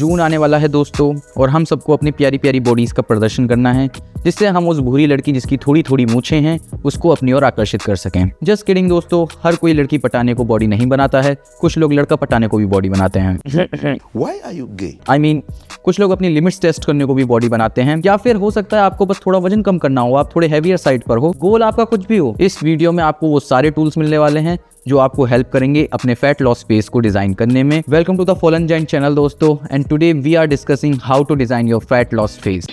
जून आने वाला है दोस्तों, और हम सबको अपनी प्यारी प्यारी बॉडीज का प्रदर्शन करना है, जिससे हम उस भूरी लड़की जिसकी थोड़ी थोड़ी मूछें हैं उसको अपनी ओर आकर्षित कर सकें। जस्ट किडिंग दोस्तों, हर कोई लड़की पटाने को बॉडी नहीं बनाता है, कुछ लोग लड़का पटाने को भी बॉडी बनाते हैं। Why are you gay? I mean, कुछ लोग अपनी लिमिट्स टेस्ट करने को भी बॉडी बनाते हैं, या फिर हो सकता है आपको बस थोड़ा वजन कम करना हो, आप थोड़े हैवियर साइड पर हो, गोल आपका कुछ भी हो। इस वीडियो में आपको वो सारे टूल्स मिलने वाले हैं जो आपको हेल्प करेंगे अपने फैट लॉस फेस को डिजाइन करने में। Welcome to the fallen giant channel दोस्तों, and today we are discussing how to design your fat loss phase.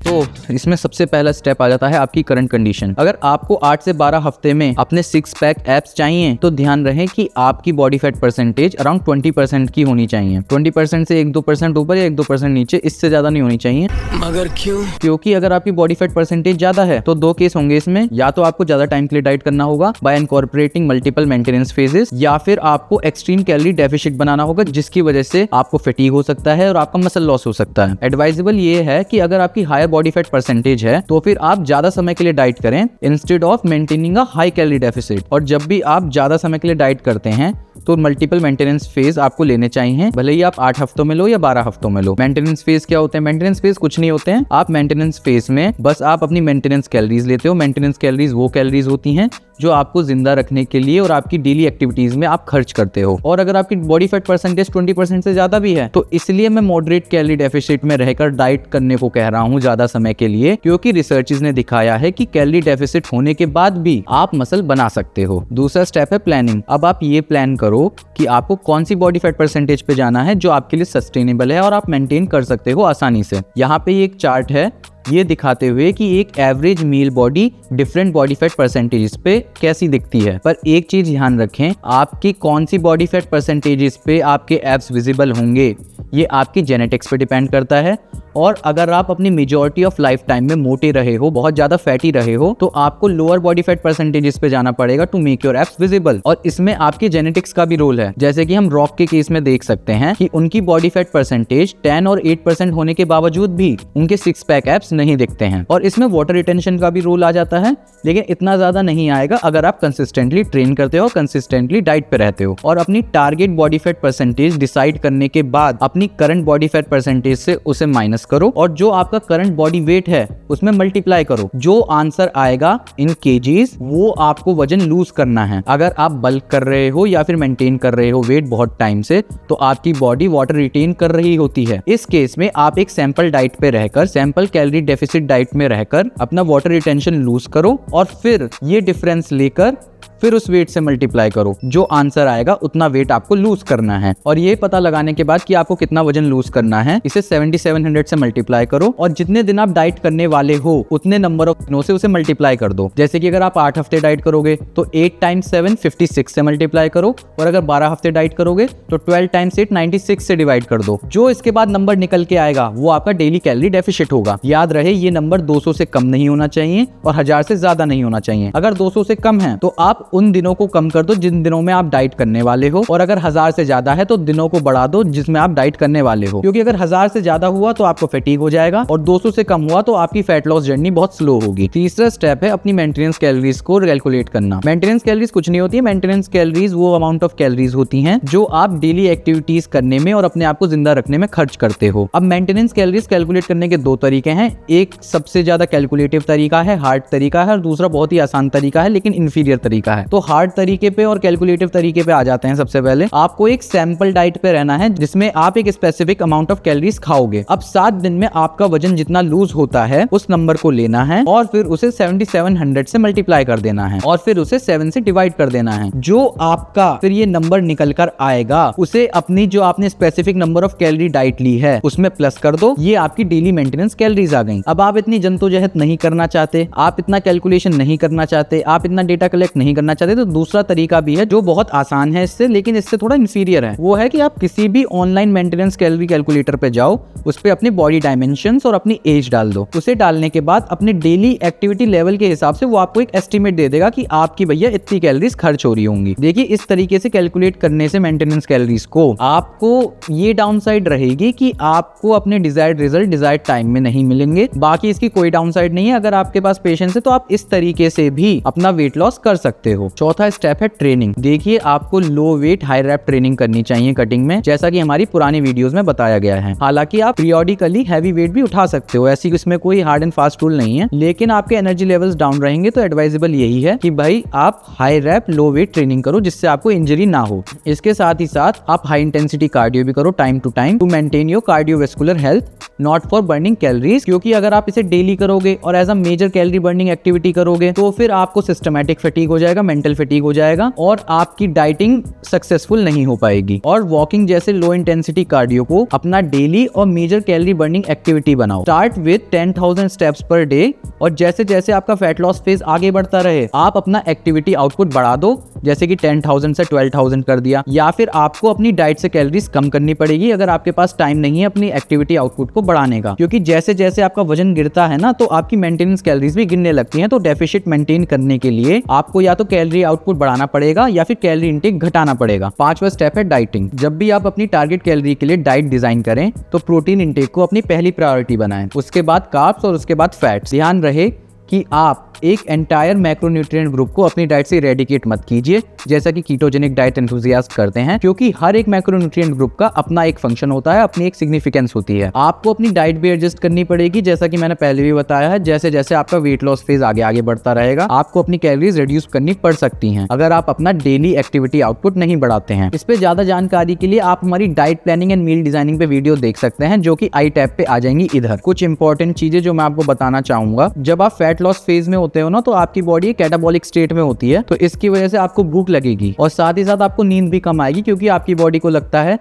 तो इसमें सबसे पहला स्टेप आ जाता है आपकी करंट कंडीशन। अगर आपको 8 से 12 हफ्ते में अपने 6 पैक एब्स चाहिए तो ध्यान रहे कि आपकी बॉडी फैट परसेंटेज अराउंड 20% की होनी चाहिए। 20% से 1-2% ऊपर या 1-2% नीचे, इससे ज्यादा नहीं होनी चाहिए। मगर क्यों? क्योंकि अगर आपकी बॉडी फैट परसेंटेज ज्यादा है तो दो केस होंगे इसमें, या तो आपको ज्यादा टाइम के लिए डाइट करना होगा bye incorporating multiple maintenance phases, या फिर आपको एक्सट्रीम कैलोरी डेफिसिट बनाना होगा, जिसकी वजह से आपको फटीग हो सकता है और आपका मसल लॉस हो सकता है। एडवाइजेबल ये है कि अगर आपकी हायर बॉडी फैट परसेंटेज है तो फिर आप ज्यादा समय के लिए डाइट करें instead of maintaining a high calorie deficit. और जब भी आप ज्यादा समय के लिए डाइट करते हैं तो मल्टीपल मेंटेनेंस फेज आपको लेने चाहिए, भले ही आप 8 हफ्तों में लो या 12 हफ्तों में लो। मेंटेनेंस फेज क्या होते हैं? मेंटेनेंस फेज कुछ नहीं होते हैं। आप मेंटेनेंस फेज में बस आप अपनी मेंटेनेंस कैलोरीज लेते हो। मेंटेनेंस कैलोरीज वो कैलोरीज होती हैं जो आपको जिंदा रखने के लिए और आपकी डेली एक्टिविटीज में आप खर्च करते हो। और अगर आपकी बॉडी फैट परसेंटेज 20% से ज्यादा भी है तो इसलिए मैं मॉडरेट कैलोरी डेफिसिट में रहकर डाइट करने को कह रहा हूँ ज्यादा समय के लिए, क्योंकि रिसर्चेस ने दिखाया है कि कैलोरी डेफिसिट होने के बाद भी आप मसल बना सकते हो। दूसरा स्टेप है प्लानिंग। अब आप ये प्लान करो कि आपको कौन सी बॉडी फैट परसेंटेज पे जाना है जो आपके लिए सस्टेनेबल है और आप मेंटेन कर सकते हो आसानी से। यहाँ पे एक चार्ट है ये दिखाते हुए कि एक average male body different body fat percentages पे कैसी दिखती है। पर एक चीज ध्यान रखें, आपकी कौन सी बॉडी फैट परसेंटेजेस पे आपके एब्स विजिबल होंगे ये आपकी जेनेटिक्स पे डिपेंड करता है। और अगर आप अपनी मेजॉरिटी ऑफ लाइफ टाइम में मोटे रहे हो, बहुत ज्यादा फैटी रहे हो, तो आपको लोअर बॉडी फैट परसेंटेजेस पे जाना पड़ेगा to make your abs visible. और इसमें आपके जेनेटिक्स का भी रोल है। जैसे कि हम रॉक के केस में देख सकते हैं कि उनकी बॉडी फैट परसेंटेज 10 और 8% होने के बावजूद भी उनके 6 पैक एब्स नहीं दिखते हैं। और इसमें वाटर रिटेंशन का भी रोल आ जाता है, लेकिन इतना ज्यादा नहीं आएगा अगर आप कंसिस्टेंटली ट्रेन करते हो, कंसिस्टेंटली डाइट पे रहते हो। और अपनी target body fat percentage decide करने के बाद अपनी करंट बॉडी फैट परसेंटेज से उसे माइनस करो और जो आपका करंट बॉडी वेट है उसमें मल्टीप्लाई करो। जो आंसर आएगा इन केजीज वो आपको वजन लूज करना है। अगर आप बल्क कर रहे हो या फिर मेंटेन कर रहे हो वेट बहुत टाइम से, तो आपकी बॉडी वाटर रिटेन कर रही होती है। इस केस में आप एक सैंपल डाइट पे रहकर, सैंपल कैलोरी डेफिसिट डाइट में रहकर अपना वाटर रिटेंशन लूज करो और फिर ये डिफरेंस लेकर फिर उस वेट से मल्टीप्लाई करो। जो आंसर आएगा उतना वेट आपको लूज करना है। और ये पता लगाने के बाद कि आपको कितना वजन लूज करना है, इसे 7700 से मल्टीप्लाई करो और जितने दिन आप डाइट करने वाले हो उतने नंबर ऑफ दिनों से उसे मल्टीप्लाई कर दो। जैसे कि अगर आप 8 हफ्ते डाइट करोगे तो 8 × 7 56 से मल्टीप्लाई करो, और अगर 12 हफ्ते डाइट करोगे तो 12 × 8 96 से डिवाइड कर दो। जो इसके बाद नंबर निकल के आएगा वो आपका डेली कैलोरी डेफिसिट होगा। याद रहे ये नंबर 200 से कम नहीं होना चाहिए और 1000 से ज्यादा नहीं होना चाहिए। अगर 200 से कम है तो आप उन दिनों को कम कर दो जिन दिनों में आप डाइट करने वाले हो, और अगर 1000 से ज्यादा है तो दिनों को बढ़ा दो जिसमें आप डाइट करने वाले हो। क्योंकि अगर 1000 से ज्यादा हुआ तो आपको फटीग हो जाएगा और 200 से कम हुआ तो आपकी फैट लॉस जर्नी बहुत स्लो होगी। तीसरा स्टेप है अपनी मेंटेनेंस कैलोरीज को कैलकुलेट करना। मेंटेनेंस कैलोरीज कुछ नहीं होती है। मेंटेनेंस कैलोरीज वो अमाउंट ऑफ कैलोरीज होती हैं जो आप डेली एक्टिविटीज करने में और अपने आप को जिंदा रखने में खर्च करते हो। अब मेंटेनेंस कैलोरीज कैलकुलेट करने के 2 तरीके हैं। एक सबसे ज्यादा कैलकुलेटिव तरीका है, हार्ड तरीका है, और दूसरा बहुत ही आसान तरीका है लेकिन इंफीरियर तरीका है। तो हार्ड तरीके पे और कैलकुलेटिव तरीके पे आ जाते हैं। सबसे पहले आपको एक सैंपल डाइट पे रहना है जिसमें आप एक स्पेसिफिक अमाउंट ऑफ कैलोरीज खाओगे। अब 7 दिन में आपका वजन जितना लूज होता है उस नंबर को लेना है और फिर उसे 7700 से मल्टीप्लाई कर देना है और फिर उसे 7 से डिवाइड कर देना है। जो आपका फिर ये नंबर निकल कर आएगा उसे अपनी जो आपने specific number of calorie diet ली है उसमें प्लस कर दो। ये आपकी डेली मेंटेनेंस कैलोरीज आ गई। अब आप इतनी जद्दोजहद नहीं करना चाहते, आप इतना कैलकुलेशन नहीं करना चाहते, आप इतना डेटा कलेक्ट नहीं करना चाहते, तो दूसरा तरीका भी है जो बहुत आसान है इससे, लेकिन इससे थोड़ा इंफीरियर है। वो है कि आप किसी भी ऑनलाइन मेंटेनेंस कैलोरी कैलकुलेटर पे जाओ, उस पे अपनी बॉडी डायमेंशंस और अपनी एज डाल दो। उसे डालने के बाद अपने डेली एक्टिविटी लेवल के हिसाब से वो आपको एक एस्टिमेट दे देगा कि आपकी भैया इतनी कैलोरीज खर्च हो रही होंगी। देखिए इस तरीके से कैलकुलेट करने से मेंटेनेंस कैलोरीज को आपको ये डाउनसाइड रहेगी कि आपको अपने डिजायर्ड रिजल्ट डिजायर्ड टाइम में नहीं मिलेंगे। बाकी इसकी कोई डाउनसाइड नहीं है। अगर आपके पास पेशेंस है तो आप इस तरीके से भी अपना वेट लॉस कर सकते हो। हो। चौथा स्टेप है ट्रेनिंग। देखिए आपको लो वेट हाई रैप ट्रेनिंग करनी चाहिए कटिंग में, जैसा कि हमारी पुरानी वीडियोस में बताया गया है। हालांकि आप पीरियोडिकली हैवी वेट भी उठा सकते हो, ऐसी इसमें कोई हार्ड एंड फास्ट रूल नहीं है, लेकिन आपके एनर्जी लेवल्स डाउन रहेंगे तो एडवाइजेबल यही है कि भाई आप हाई रैप लो वेट ट्रेनिंग करो, जिससे आपको इंजरी ना हो। इसके साथ ही साथ आप हाई इंटेंसिटी कार्डियो भी करो time to time to maintain your cardiovascular health, not for burning calories. क्योंकि अगर आप इसे डेली करोगे और as a major calorie burning activity करोगे तो फिर आपको सिस्टमैटिक फटीग हो जाएगा, मेंटल फटीग हो जाएगा और आपकी डाइटिंग सक्सेसफुल नहीं हो पाएगी। और वॉकिंग जैसे लो इंटेंसिटी कार्डियो को अपना डेली और मेजर कैलोरी बर्निंग एक्टिविटी बनाओ। Start with 10,000 steps per day, और जैसे जैसे आपका फैट लॉस फेज आगे बढ़ता रहे आप अपना एक्टिविटी आउटपुट बढ़ा दो, जैसे कि 10,000 से 12,000 कर दिया। या फिर आपको अपनी डाइट से कैलोरीज कम करनी पड़ेगी अगर आपके पास टाइम नहीं है अपनी एक्टिविटी आउटपुट को बढ़ाने का, क्योंकि जैसे जैसे आपका वजन गिरता है ना तो आपकी मेंटेनेंस कैलोरीज भी गिरने लगती हैं। तो डेफिशिट मेंटेन करने के लिए आपको या तो कैलोरी आउटपुट बढ़ाना पड़ेगा या फिर कैलोरी इंटेक घटाना पड़ेगा। पांचवा स्टेप है डाइटिंग। जब भी आप अपनी टारगेट कैलोरी के लिए डाइट डिजाइन करें तो प्रोटीन इंटेक को अपनी पहली प्रायोरिटी बनाएं, उसके बाद कार्ब्स और उसके बाद फैट्स। ध्यान रहे कि आप एक एंटायर मैक्रोन्यूट्रिएंट ग्रुप को अपनी डाइट से इरेडिकेट मत कीजिए, जैसा कि कीटोजेनिक डाइट एंथुसियास्ट करते हैं, क्योंकि हर एक मैक्रोन्यूट्रिएंट ग्रुप का अपना एक फंक्शन होता है, अपनी एक सिग्निफिकेंस होती है। आपको अपनी डाइट भी एडजस्ट करनी पड़ेगी, जैसा कि मैंने पहले भी बताया है। जैसे जैसे आपका वेट लॉस फेज आगे आगे बढ़ता रहेगा आपको अपनी कैलोरीज रिड्यूस करनी पड़ सकती हैं अगर आप अपना डेली एक्टिविटी आउटपुट नहीं बढ़ाते हैं। इस पे ज्यादा जानकारी के लिए आप हमारी diet planning and meal designing पे वीडियो देख सकते हैं, जो कि आई टैब पे आ जाएंगी इधर। कुछ इंपॉर्टेंट चीजें जो मैं आपको बताना चाहूंगा, जब आप फैट लॉस फेज में होते हो ना तो आपकी बॉडी कैटाबॉलिक स्टेट में होती है, तो इसकी वजह से आपको भूख लगेगी और साथ ही साथ आपको नींद भी कम आएगी, क्योंकि आपकी बॉडी को लगता है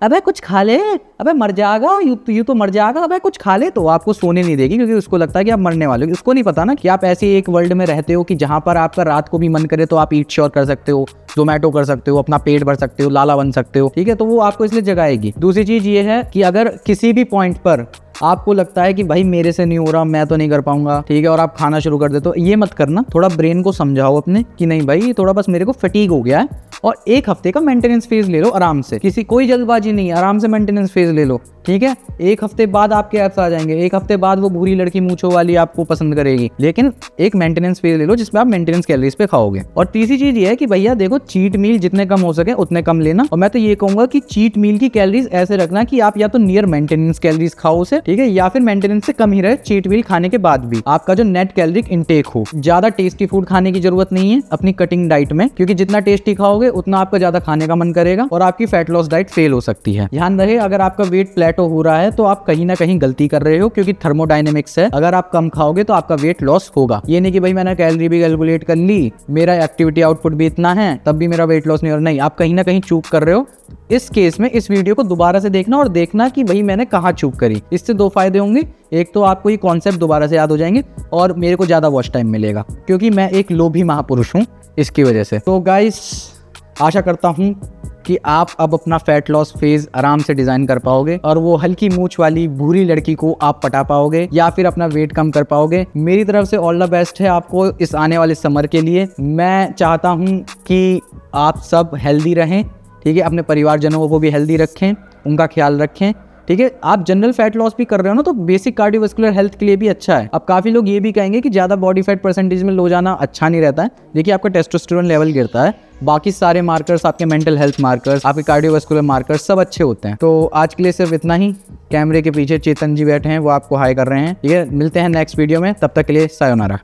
अबे कुछ खा ले, अबे मर जाएगा, यू तो मर जाएगा, अबे कुछ खा ले। तो आपको सोने नहीं देगी, क्योंकि उसको लगता है कि आप मरने वाले हो। उसको नहीं पता ना कि आप ऐसे एक वर्ल्ड में रहते हो कि जहां पर आपका रात को भी मन करे तो आप ईट श्योर कर सकते हो, जोमेटो कर सकते हो, अपना पेट भर सकते हो, लाला बन सकते हो, ठीक है। तो वो आपको इसलिए जगाएगी। दूसरी चीज ये है कि अगर किसी भी पॉइंट पर आपको लगता है कि भाई मेरे से नहीं हो रहा, मैं तो नहीं कर पाऊंगा, ठीक है, और आप खाना शुरू कर देते हो, ये मत करना। थोड़ा ब्रेन को समझाओ अपने कि नहीं भाई थोड़ा बस मेरे को फटीग हो गया है, और एक हफ्ते का मेंटेनेंस फेज ले लो आराम से, कोई जल्दबाजी नहीं, आराम से मेंटेनेंस फेज ले लो, ठीक है। एक हफ्ते बाद आपके एप्स आ जाएंगे, एक हफ्ते बाद वो बुरी लड़की मूंछों वाली आपको पसंद करेगी, लेकिन एक मेंटेनेंस फेज ले लो जिसमें आप मेंटेनेंस कैलोरीज पे खाओगे। और तीसरी चीज ये है कि भैया देखो, चीट मील जितने कम हो सके उतने कम लेना, और मैं तो ये कहूंगा कि चीट मील की कैलोरीज ऐसे रखना कि आप या तो नियर मेंटेनेंस कैलोरीज खाओ उसे, ठीक है, या फिर मेंटेनेंस से कम ही रहे चीट मील खाने के बाद भी। आपका जो नेट कैलोरिक इंटेक हो, ज्यादा टेस्टी फूड खाने की जरूरत नहीं है अपनी कटिंग डाइट में, क्योंकि जितना टेस्टी खाओगे उतना आपका ज्यादा खाने का मन करेगा और आपकी फैट लॉस डाइट फेल हो सकती है। ध्यान रहे, अगर आपका वेट प्लेटो हो रहा है तो आप कहीं ना कहीं गलती कर रहे हो, क्योंकि थर्मोडायनेमिक्स है। अगर आप कम खाओगे तो आपका वेट लॉस होगा। ये नहीं कि भाई मैंने कैलोरी भी कैलकुलेट कर ली, मेरा एक्टिविटी आउटपुट भी इतना है, तब भी मेरा वेट लॉस नहीं हो रहा। नहीं, आप कहीं ना कहीं चूक कर रहे हो। इस केस में इस वीडियो को दोबारा से देखना और देखना कि भाई मैंने कहाँ चूक करी। इससे दो फायदे होंगे, एक तो आपको ये कॉन्सेप्ट दोबारा से याद हो जाएंगे और मेरे को ज्यादा वॉच टाइम मिलेगा, क्योंकि मैं एक लोभी महापुरुष हूँ इसकी वजह से। तो गाइस, आशा करता हूँ कि आप अब अपना फैट लॉस फेज आराम से डिजाइन कर पाओगे और वो हल्की मूंछ वाली भूरी लड़की को आप पटा पाओगे या फिर अपना वेट कम कर पाओगे। मेरी तरफ से ऑल द बेस्ट है आपको इस आने वाले समर के लिए। मैं चाहता हूँ कि आप सब हेल्दी रहें, ठीक है, अपने परिवारजनों को भी हेल्दी रखें, उनका ख्याल रखें, ठीक है। आप जनरल फैट लॉस भी कर रहे हो ना, तो बेसिक कार्डियोवैस्कुलर हेल्थ के लिए भी अच्छा है। अब काफी लोग ये भी कहेंगे कि ज्यादा बॉडी फैट परसेंटेज में लो जाना अच्छा नहीं रहता है। देखिए, आपका टेस्टोस्टेरोन लेवल गिरता है, बाकी सारे मार्कर्स, आपके मेंटल हेल्थ मार्कर्स, आपके कार्डियोवैस्कुलर मार्कर्स सब अच्छे होते हैं। तो आज के लिए सिर्फ इतना ही। कैमरे के पीछे चेतन जी बैठे हैं, वो आपको हाई कर रहे हैं, ठीक है। मिलते हैं नेक्स्ट वीडियो में, तब तक के लिए सायोनारा।